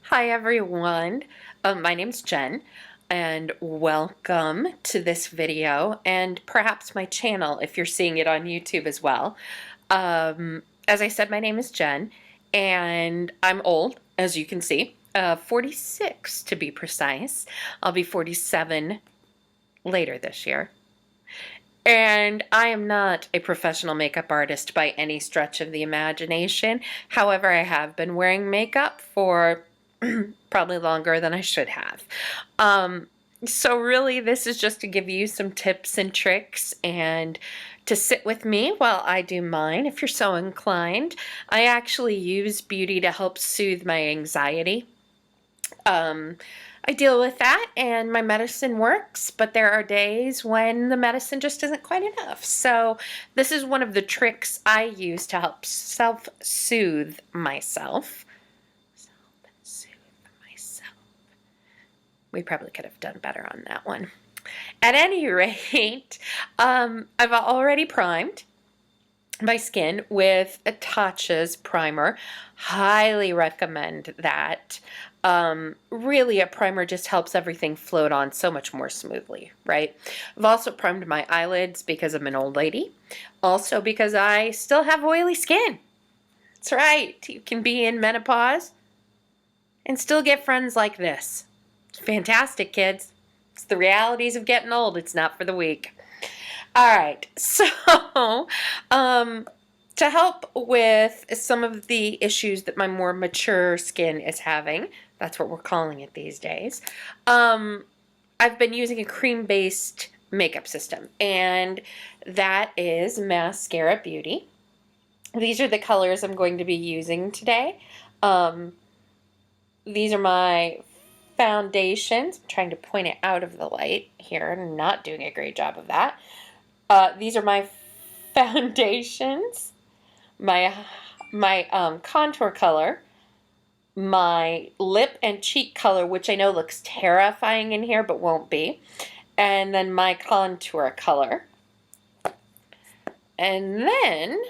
Hi everyone, my name's Jen and welcome to this video and perhaps my channel if you're seeing it on YouTube as well. As I said, my name is Jen and I'm old, as you can see, 46 to be precise. I'll be 47 later this year. And I am not a professional makeup artist by any stretch of the imagination. However, I have been wearing makeup for probably longer than I should have. So really, this is just to give you some tips and tricks and to sit with me while I do mine, if you're so inclined. I actually use beauty to help soothe my anxiety. I deal with that and my medicine works, but there are days when the medicine just isn't quite enough. So this is one of the tricks I use to help self-soothe myself. Self-soothe myself. We probably could have done better on that one. At any rate, I've already primed my skin with a Tatcha's primer. Highly recommend that. Really, a primer just helps everything float on so much more smoothly, right? I've also primed my eyelids because I'm an old lady. Also because I still have oily skin. That's right. You can be in menopause and still get friends like this. It's fantastic, kids. It's the realities of getting old. It's not for the weak. All right, so to help with some of the issues that my more mature skin is having, that's what we're calling it these days, I've been using a cream-based makeup system, and that is Mascara Beauty. These are the colors I'm going to be using today. These are my foundations. I'm trying to point it out of the light here. I'm not doing a great job of that. These are my foundations, my contour color, my lip and cheek color, which I know looks terrifying in here but won't be, and then my contour color. And then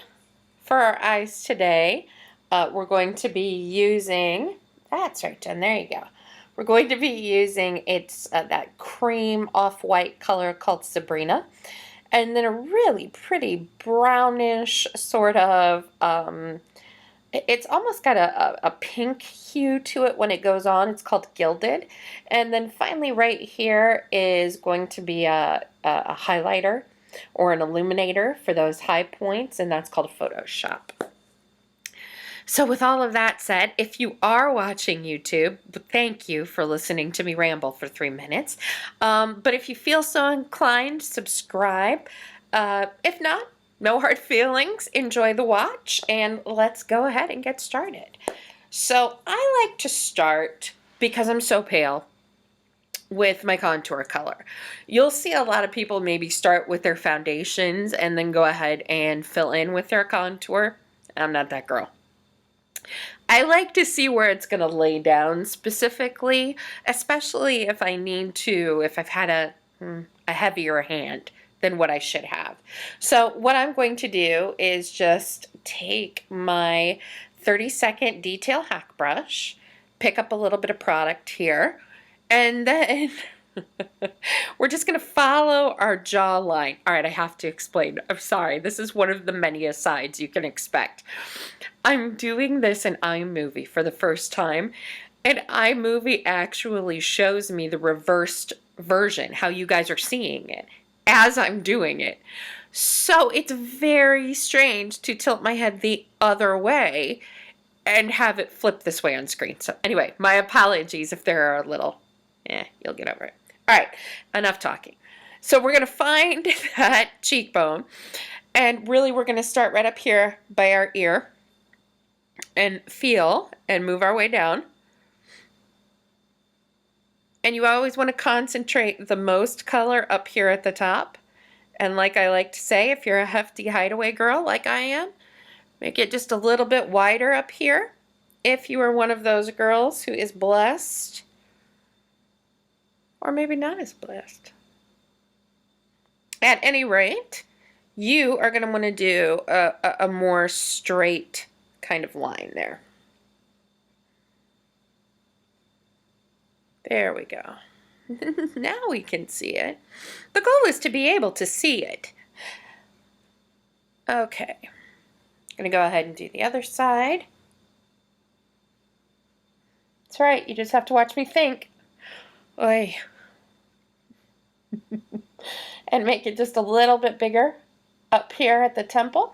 for our eyes today, we're going to be using, that's right, Jen, there you go. We're going to be using that cream off-white color called Sabrina. And then a really pretty brownish sort of, it's almost got a pink hue to it when it goes on. It's called Gilded. And then finally right here is going to be a highlighter or an illuminator for those high points, and that's called Photoshop. So with all of that said, if you are watching YouTube, thank you for listening to me ramble for 3 minutes. But if you feel so inclined, subscribe. If not, no hard feelings. Enjoy the watch, and let's go ahead and get started. So I like to start, because I'm so pale, with my contour color. You'll see a lot of people maybe start with their foundations and then go ahead and fill in with their contour. I'm not that girl. I like to see where it's going to lay down specifically, especially if I need to, if I've had a heavier hand than what I should have. So what I'm going to do is just take my 30-second detail hack brush, pick up a little bit of product here, and then we're just going to follow our jawline. All right, I have to explain. I'm sorry. This is one of the many asides you can expect. I'm doing this in iMovie for the first time, and iMovie actually shows me the reversed version, how you guys are seeing it, as I'm doing it. So it's very strange to tilt my head the other way and have it flip this way on screen. So anyway, my apologies if there are a little, you'll get over it. All right, enough talking. So we're going to find that cheekbone, and really we're going to start right up here by our ear and feel and move our way down. And you always want to concentrate the most color up here at the top. And like I like to say, if you're a hefty hideaway girl like I am, make it just a little bit wider up here. If you are one of those girls who is blessed, or maybe not as blessed. At any rate, you are going to want to do a more straight kind of line there. There we go. Now we can see it. The goal is to be able to see it. Okay. I'm going to go ahead and do the other side. That's right, you just have to watch me think. Oy. And make it just a little bit bigger up here at the temple.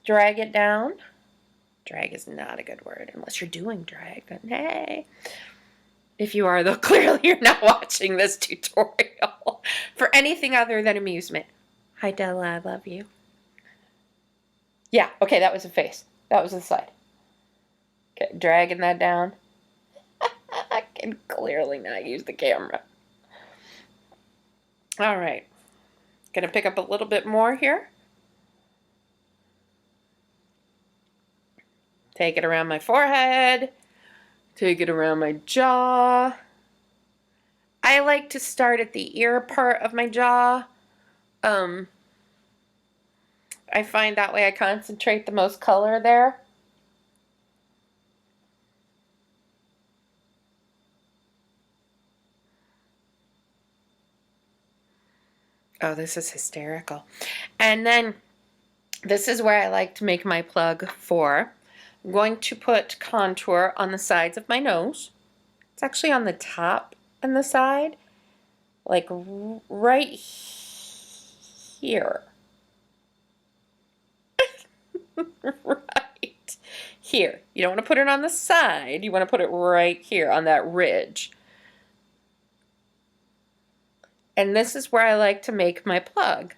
Drag it down. Drag is not a good word unless you're doing drag. But hey. If you are, though, clearly you're not watching this tutorial for anything other than amusement. Hi, Della, I love you. Yeah, okay, that was a face. That was the side. Okay, dragging that down. I can clearly not use the camera. All right. Gonna pick up a little bit more here. Take it around my forehead. Take it around my jaw. I like to start at the ear part of my jaw. I find that way I concentrate the most color there. Oh, this is hysterical. And then this is where I like to make my plug for. I'm going to put contour on the sides of my nose. It's actually on the top and the side, like right here. Right here. You don't want to put it on the side. You want to put it right here on that ridge. And this is where I like to make my plug.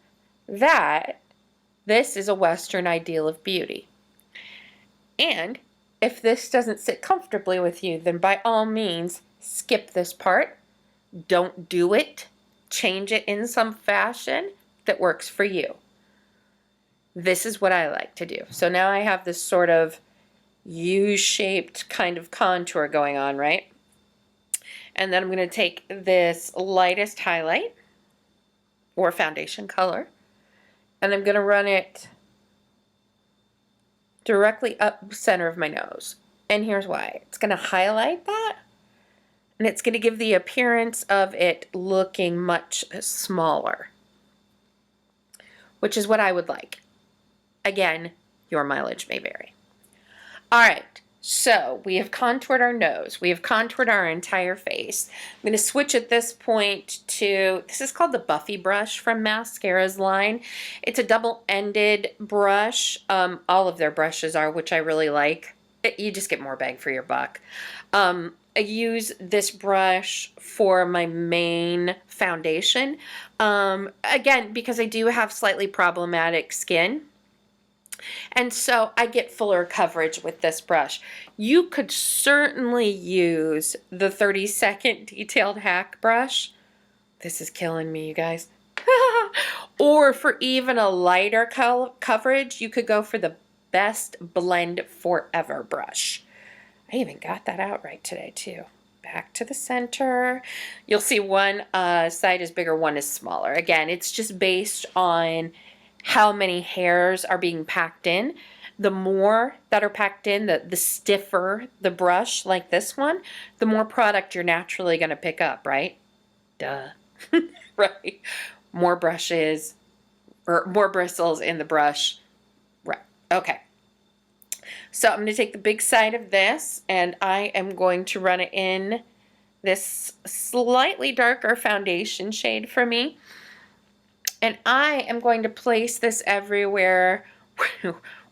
This is a Western ideal of beauty. And if this doesn't sit comfortably with you, then by all means, skip this part. Don't do it. Change it in some fashion that works for you. This is what I like to do. So now I have this sort of U-shaped kind of contour going on, right? And then I'm going to take this lightest highlight or foundation color, and I'm going to run it directly up center of my nose. And here's why. It's going to highlight that, and it's going to give the appearance of it looking much smaller, which is what I would like. Again, your mileage may vary. All right, so we have contoured our nose. We have contoured our entire face. I'm going to switch at this point to, this is called the Buffy brush from Mascara's line. It's a double-ended brush. All of their brushes are, which I really like. You just get more bang for your buck. I use this brush for my main foundation. Again, because I do have slightly problematic skin. And so I get fuller coverage with this brush. You could certainly use the 30-second detailed hack brush. This is killing me, you guys. Or for even a lighter coverage, you could go for the Best Blend Forever brush. I even got that out right today too. Back to the center. You'll see one side is bigger, one is smaller. Again, it's just based on how many hairs are being packed in. The more that are packed in, the stiffer the brush, like this one, the more product you're naturally going to pick up, right? Duh. Right? More brushes, or more bristles in the brush. Right. Okay. So I'm going to take the big side of this, and I am going to run it in this slightly darker foundation shade for me. And I am going to place this everywhere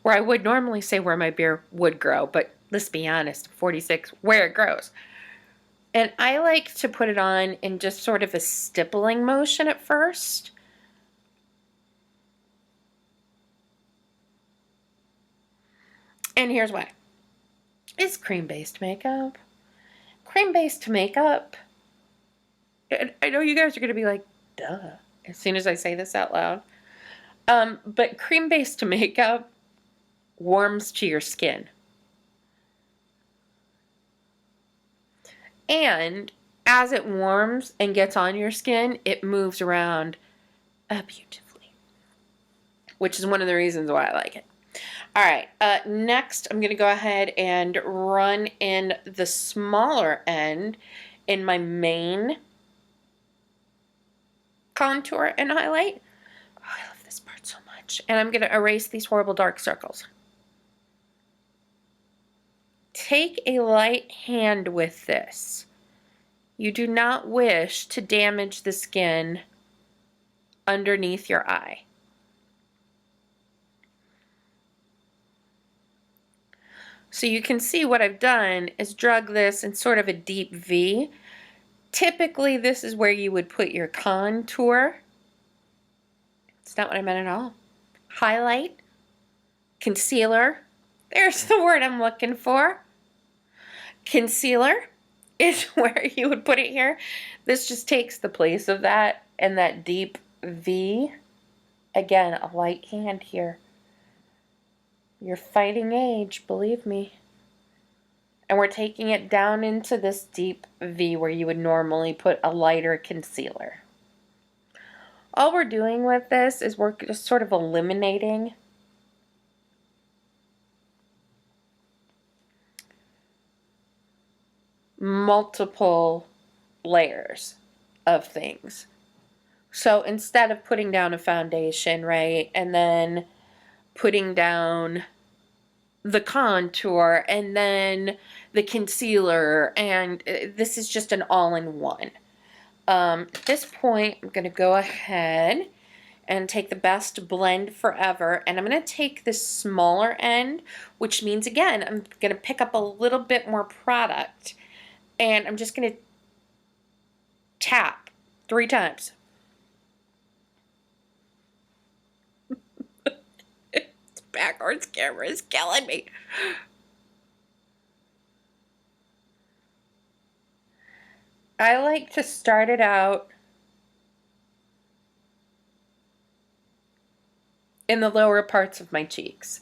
where I would normally say where my beard would grow, but let's be honest, 46, where it grows. And I like to put it on in just sort of a stippling motion at first. And here's why. It's cream-based makeup. Cream-based makeup. I know you guys are going to be like, duh, as soon as I say this out loud. But cream-based makeup warms to your skin. And as it warms and gets on your skin, it moves around beautifully. Which is one of the reasons why I like it. All right, next I'm going to go ahead and run in the smaller end in my main contour and highlight. Oh, I love this part so much. And I'm going to erase these horrible dark circles. Take a light hand with this. You do not wish to damage the skin underneath your eye. So you can see what I've done is drug this in sort of a deep V. Typically, this is where you would put your contour. It's not what I meant at all. Highlight, concealer. There's the word I'm looking for. Concealer is where you would put it here. This just takes the place of that and that deep V. Again, a light hand here. You're fighting age, believe me. And we're taking it down into this deep V where you would normally put a lighter concealer. All we're doing with this is we're just sort of eliminating multiple layers of things. So instead of putting down a foundation, right, and then putting down the contour and then the concealer, and this is just an all-in-one. At this point, I'm going to go ahead and take the best blend forever, and I'm going to take this smaller end, which means, again, I'm going to pick up a little bit more product, and I'm just going to tap 3 times. This backwards camera is killing me. I like to start it out in the lower parts of my cheeks.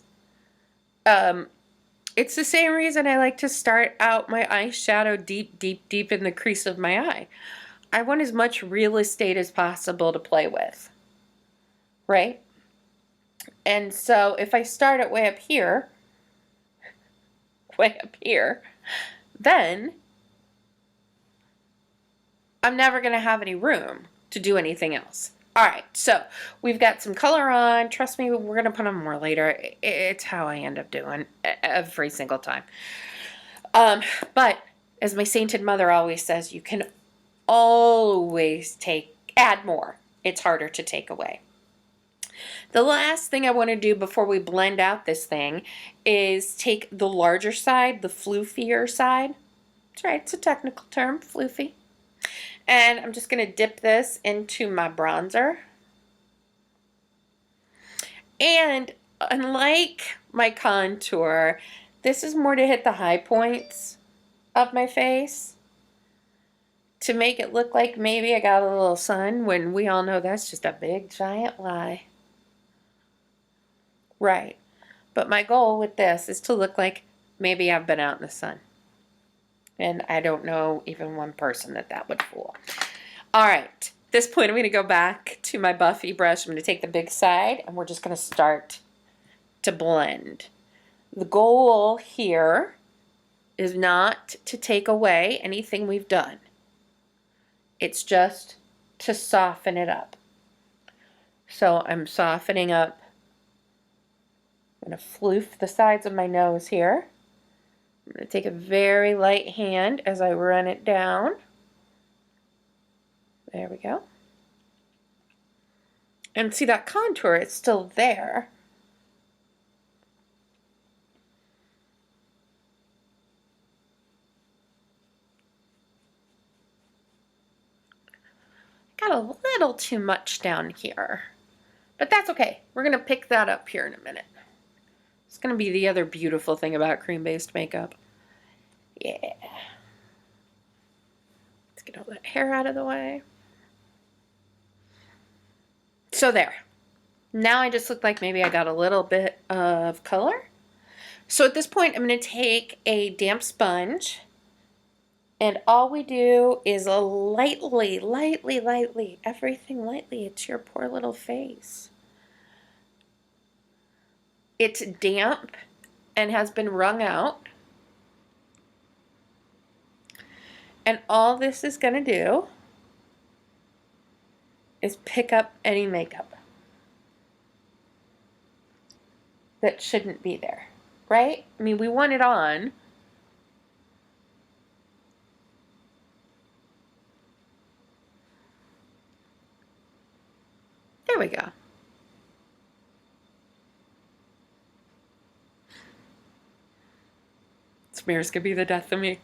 It's the same reason I like to start out my eyeshadow deep, deep, deep in the crease of my eye. I want as much real estate as possible to play with, right? And so if I start it way up here, then I'm never going to have any room to do anything else. All right, so we've got some color on. Trust me, we're going to put on more later. It's how I end up doing every single time. But as my sainted mother always says, you can always add more. It's harder to take away. The last thing I want to do before we blend out this thing is take the larger side, the floofier side. That's right, it's a technical term, floofy. And I'm just going to dip this into my bronzer. And unlike my contour, this is more to hit the high points of my face, to make it look like maybe I got a little sun, when we all know that's just a big giant lie. Right. But my goal with this is to look like maybe I've been out in the sun. And I don't know even one person that would fool. All right. At this point, I'm going to go back to my Buffy brush. I'm going to take the big side, and we're just going to start to blend. The goal here is not to take away anything we've done. It's just to soften it up. So I'm softening up. I'm going to floof the sides of my nose here. I'm going to take a very light hand as I run it down. There we go. And see that contour, it's still there. Got a little too much down here, but that's okay. We're going to pick that up here in a minute. It's going to be the other beautiful thing about cream-based makeup. Yeah. Let's get all that hair out of the way. So there. Now I just look like maybe I got a little bit of color. So at this point, I'm going to take a damp sponge, and all we do is lightly, everything lightly. It's your poor little face. It's damp and has been wrung out. And all this is going to do is pick up any makeup that shouldn't be there, right? I mean, we want it on. There we go. Smear's gonna be the death of me.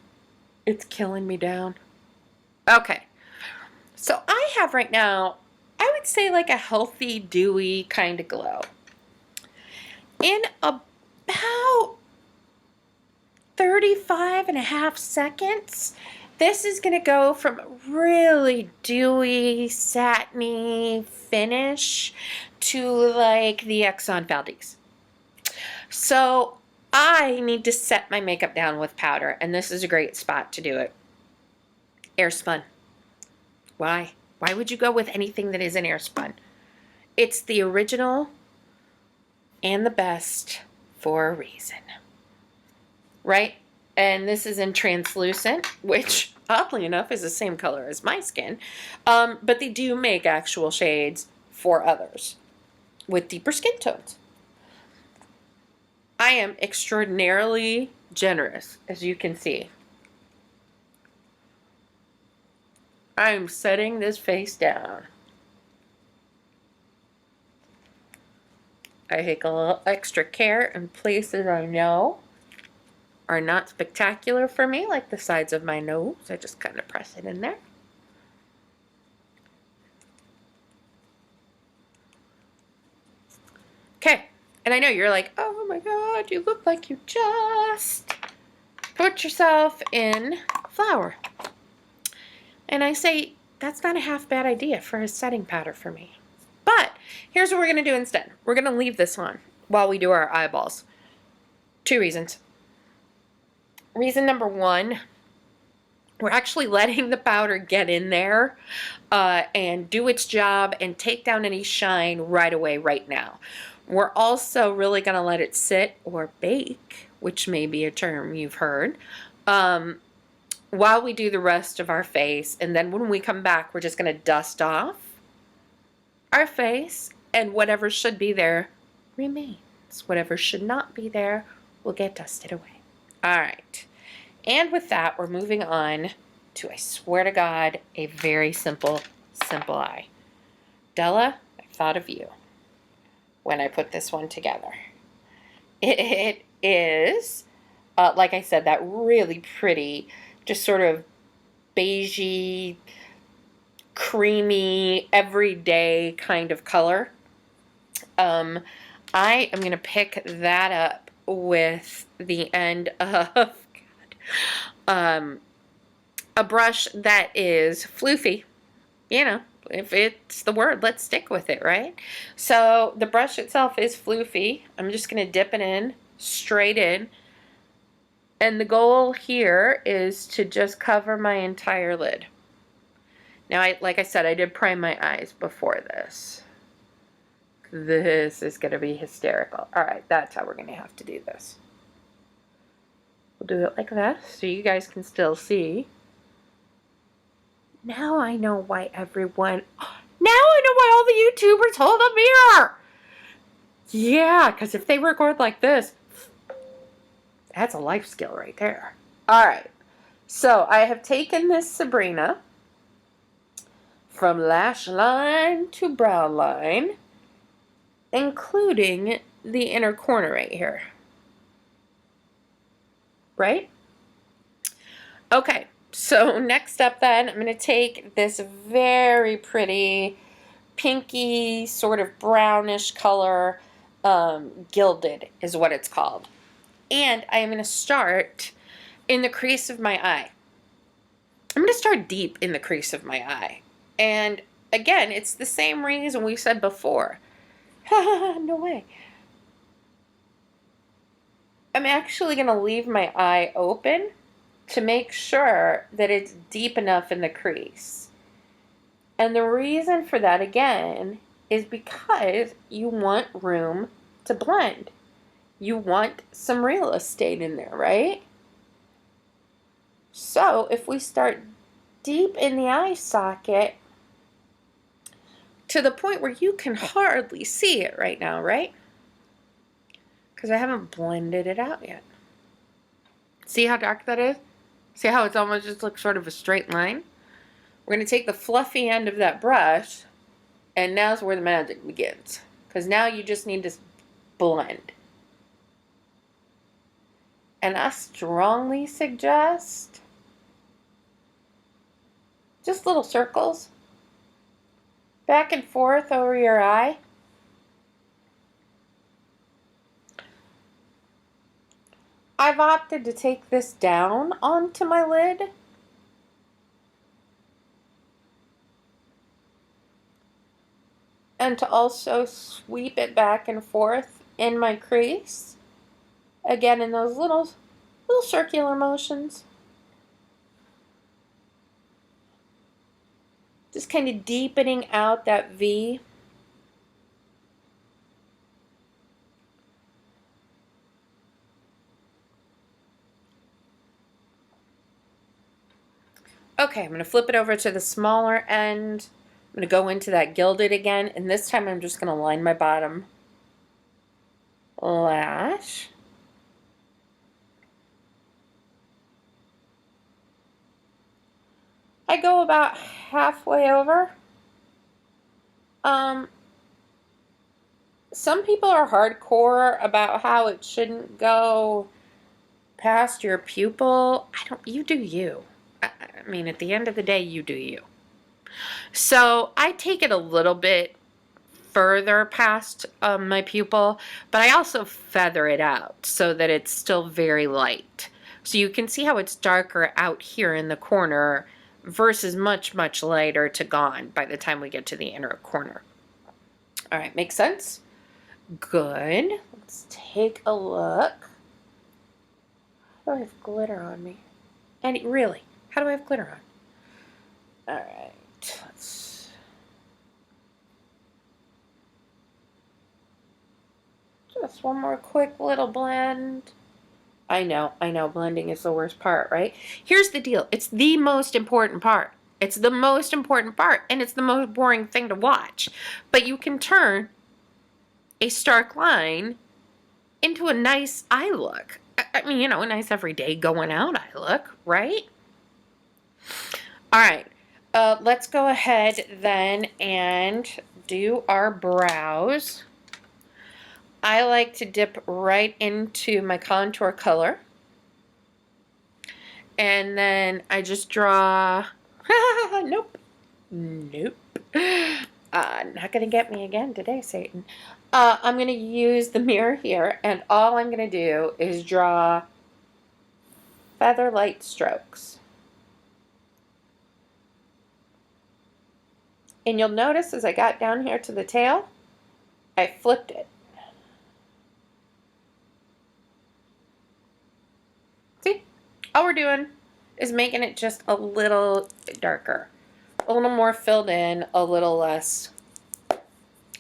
It's killing me down. Okay. So I have right now, I would say like a healthy, dewy kind of glow. In about 35.5 seconds, this is going to go from really dewy, satiny finish to like the Exxon Valdez. So I need to set my makeup down with powder, and this is a great spot to do it. Airspun. Why? Why would you go with anything that isn't airspun? It's the original and the best for a reason. Right? And this is in translucent, which oddly enough is the same color as my skin. But they do make actual shades for others with deeper skin tones. I am extraordinarily generous, as you can see. I'm setting this face down. I take a little extra care in places I know are not spectacular for me, like the sides of my nose. I just kind of press it in there. Okay, and I know you're like, oh my God, you look like you just put yourself in flour. And I say, that's not a half bad idea for a setting powder for me. But here's what we're going to do instead. We're going to leave this on while we do our eyeballs. 2 reasons. Reason number 1, we're actually letting the powder get in there and do its job and take down any shine right away, right now. We're also really going to let it sit or bake, which may be a term you've heard, while we do the rest of our face. And then when we come back, we're just going to dust off our face, and whatever should be there remains. Whatever should not be there will get dusted away. All right. And with that, we're moving on to, I swear to God, a very simple eye. Della, I thought of you when I put this one together. It is, like I said, that really pretty, just sort of beigey, creamy, everyday kind of color. I am going to pick that up with the end of a brush that is floofy. You know, if it's the word, let's stick with it, right? So the brush itself is floofy. I'm just going to dip it in, straight in. And the goal here is to just cover my entire lid. Now, like I said, I did prime my eyes before this. This is going to be hysterical. All right, that's how we're going to have to do this. We'll do it like this so you guys can still see. Now I know why everyone... Now I know why all the YouTubers hold a mirror! Yeah, because if they record like this, that's a life skill right there. All right, so I have taken this Sabrina from lash line to brow line, including the inner corner right here. Right? Okay, so next up then, I'm going to take this very pretty pinky, sort of brownish color, gilded is what it's called. And I am going to start in the crease of my eye. I'm going to start deep in the crease of my eye. And again, it's the same reason we said before. No way. I'm actually going to leave my eye open to make sure that it's deep enough in the crease. And the reason for that, again, is because you want room to blend. You want some real estate in there, right? So if we start deep in the eye socket to the point where you can hardly see it right now, right? Because I haven't blended it out yet. See how dark that is? See how it's almost just looks sort of a straight line? We're going to take the fluffy end of that brush, and now's where the magic begins. Because now you just need to blend. And I strongly suggest just little circles back and forth over your eye. I've opted to take this down onto my lid. And to also sweep it back and forth in my crease. Again, in those little circular motions. Just kind of deepening out that V. Okay, I'm going to flip it over to the smaller end. I'm going to go into that gilded again, and this time I'm just going to line my bottom lash. I go about halfway over. Some people are hardcore about how it shouldn't go past your pupil. You do you. I mean, at the end of the day, you do you. So I take it a little bit further past my pupil, but I also feather it out so that it's still very light. So you can see how it's darker out here in the corner versus much, much lighter to gone by the time we get to the inner corner. All right, makes sense? Good. Let's take a look. How do I have glitter on me? And really, how do I have glitter on? All right, let's... Just one more quick little blend. I know, blending is the worst part, right? Here's the deal. It's the most important part. It's the most important part, and it's the most boring thing to watch. But you can turn a stark line into a nice eye look. I mean, a nice everyday going out eye look, right? All right, let's go ahead then and do our brows. I like to dip right into my contour color. And then I just draw, nope. Not gonna get me again today, Satan. I'm gonna use the mirror here, and all I'm gonna do is draw feather light strokes. And you'll notice as I got down here to the tail, I flipped it. See? All we're doing is making it just a little darker. A little more filled in, a little less.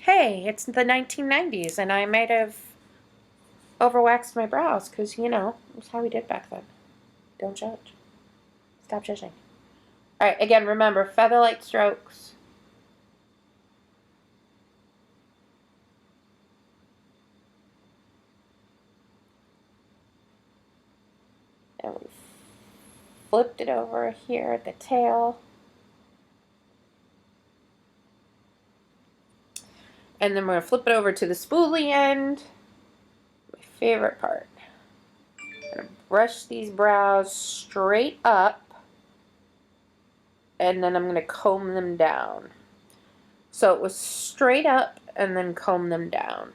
Hey, it's the 1990s and I might have overwaxed my brows because, that's how we did back then. Don't judge. Stop judging. All right, again, remember, feather light strokes. And we flipped it over here at the tail. And then we're going to flip it over to the spoolie end. My favorite part. I'm going to brush these brows straight up. And then I'm going to comb them down. So it was straight up and then comb them down.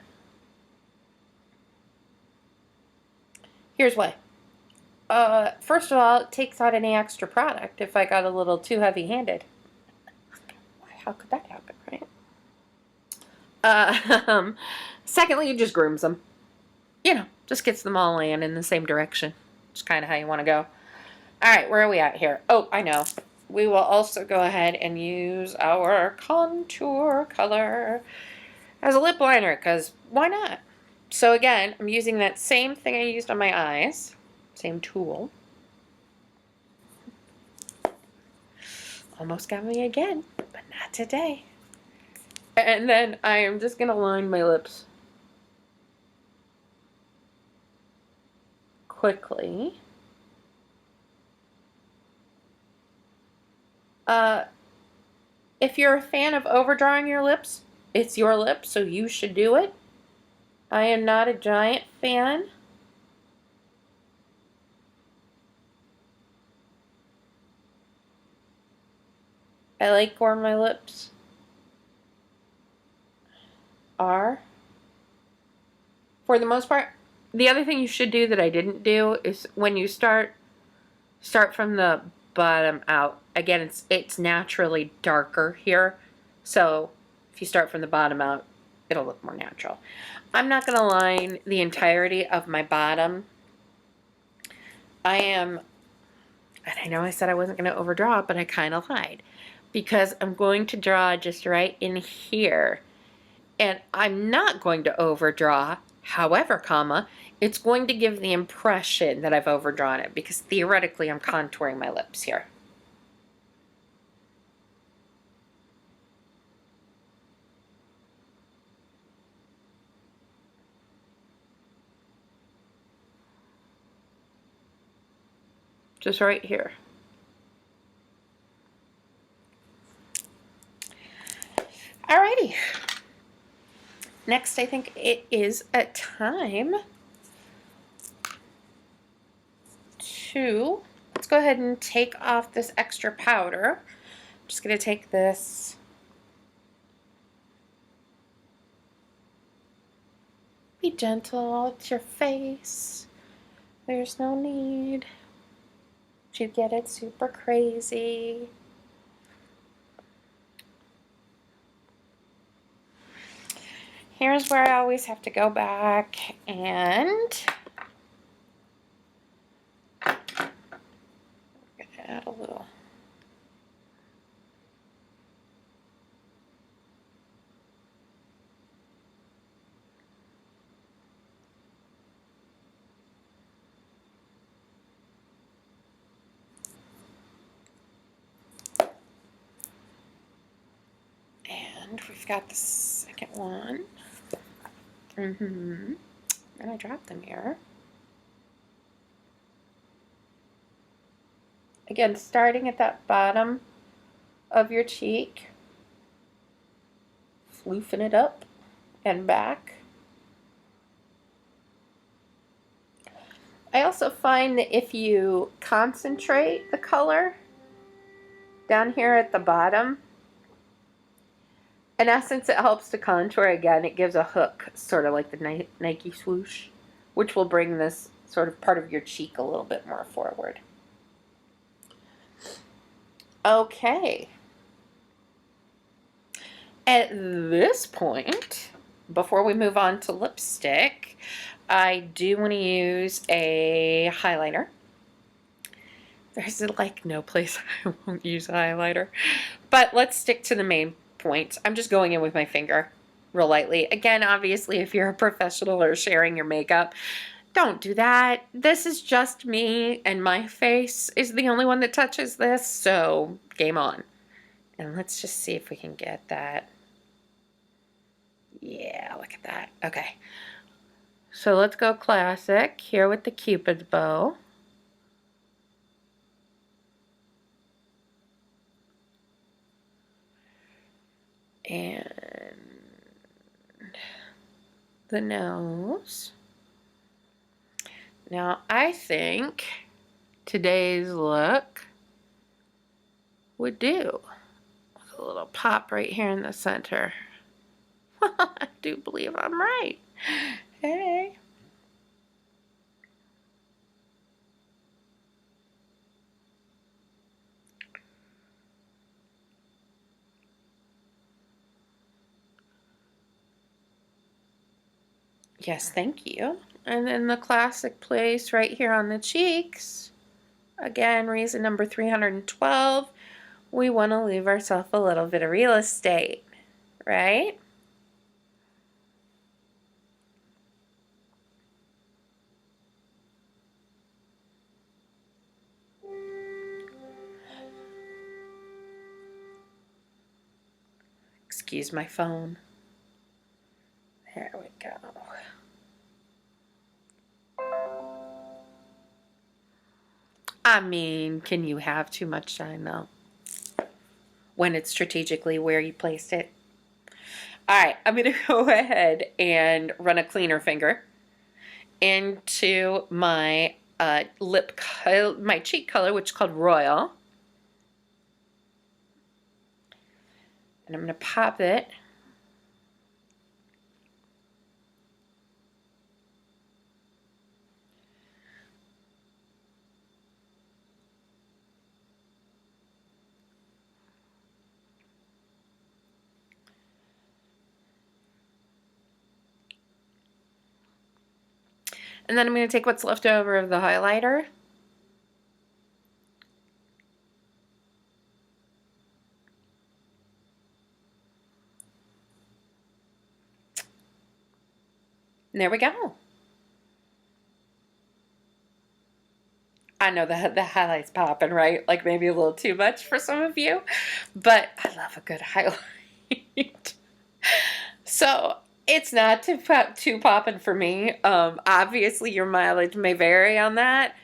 Here's why. First of all, it takes out any extra product if I got a little too heavy-handed. How could that happen, right? Secondly, it just grooms them. Just gets them all laying in the same direction. It's kind of how you want to go. All right, where are we at here? Oh, I know. We will also go ahead and use our contour color as a lip liner, because why not? So again, I'm using that same thing I used on my eyes. Same tool. almost got me again, but not today. And then I am just going to line my lips quickly. If you're a fan of overdrawing your lips, it's your lips, so you should do it. I am not a giant fan. I like where my lips are. For the most part, the other thing you should do that I didn't do is when you start from the bottom out. Again, it's naturally darker here, so if you start from the bottom out, it'll look more natural. I'm not going to line the entirety of my bottom. And I know I said I wasn't going to overdraw, but I kind of lied, because I'm going to draw just right in here, and I'm not going to overdraw. However, comma, it's going to give the impression that I've overdrawn it, because theoretically I'm contouring my lips here. Just right here. Alrighty. Next, I think it is a time to, let's go ahead and take off this extra powder. I'm just going to take this Be gentle with your face. There's no need to get it super crazy. Here's where I always have to go back and add a little. And we've got the second one. And I dropped the mirror. Again, starting at that bottom of your cheek, floofing it up and back. I also find that if you concentrate the color down here at the bottom, in essence, it helps to contour again. It gives a hook, sort of like the Nike swoosh, which will bring this sort of part of your cheek a little bit more forward. Okay. At this point, before we move on to lipstick, I do want to use a highlighter. There's like no place I won't use a highlighter. But let's stick to the main points. I'm just going in with my finger real lightly. Again, obviously, if you're a professional or sharing your makeup, don't do that. This is just me, and my face is the only one that touches this, so game on. And let's just see if we can get that. Yeah, look at that. Okay. So let's go classic here with the Cupid's bow. And the nose. Now, I think today's look would do with a little pop right here in the center. I do believe I'm right. Hey. Yes, thank you. And then the classic place right here on the cheeks. Again, reason number 312. We want to leave ourselves a little bit of real estate, right? Excuse my phone. There we go. I mean, can you have too much shine though? When it's strategically where you placed it. Alright, I'm going to go ahead and run a cleaner finger into my my cheek color, which is called Royal. And I'm going to pop it. And then I'm going to take what's left over of the highlighter. And there we go. I know the highlight's popping, right? Like maybe a little too much for some of you, but I love a good highlight. So it's not too popping for me. Obviously, your mileage may vary on that.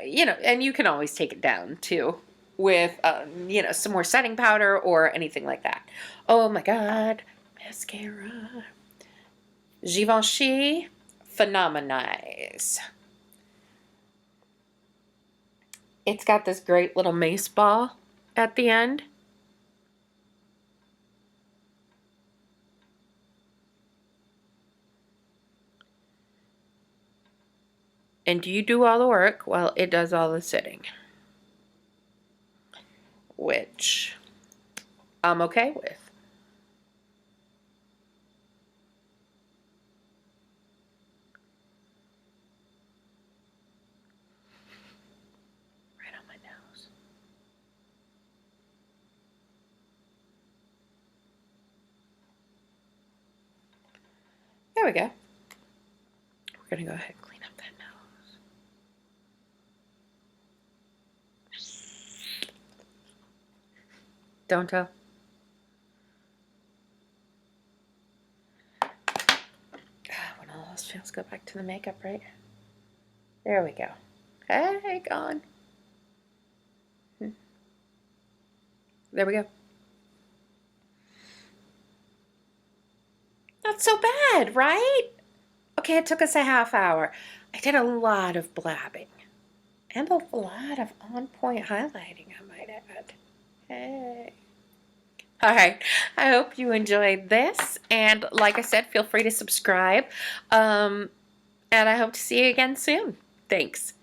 You know, and you can always take it down too with, you know, some more setting powder or anything like that. Oh my God, mascara. Givenchy Phenomenize. It's got this great little mace ball at the end. And you do all the work while it does all the sitting. Which I'm okay with. Right on my nose. There we go. We're going to go ahead and clean up that nose. Don't tell. When all else fails, go back to the makeup, right? There we go. Hey, gone. There we go. Not so bad, right? Okay, it took us a half hour. I did a lot of blabbing. And a lot of on-point highlighting, I might add. Hey. Alright, I hope you enjoyed this. And like I said, feel free to subscribe. And I hope to see you again soon. Thanks.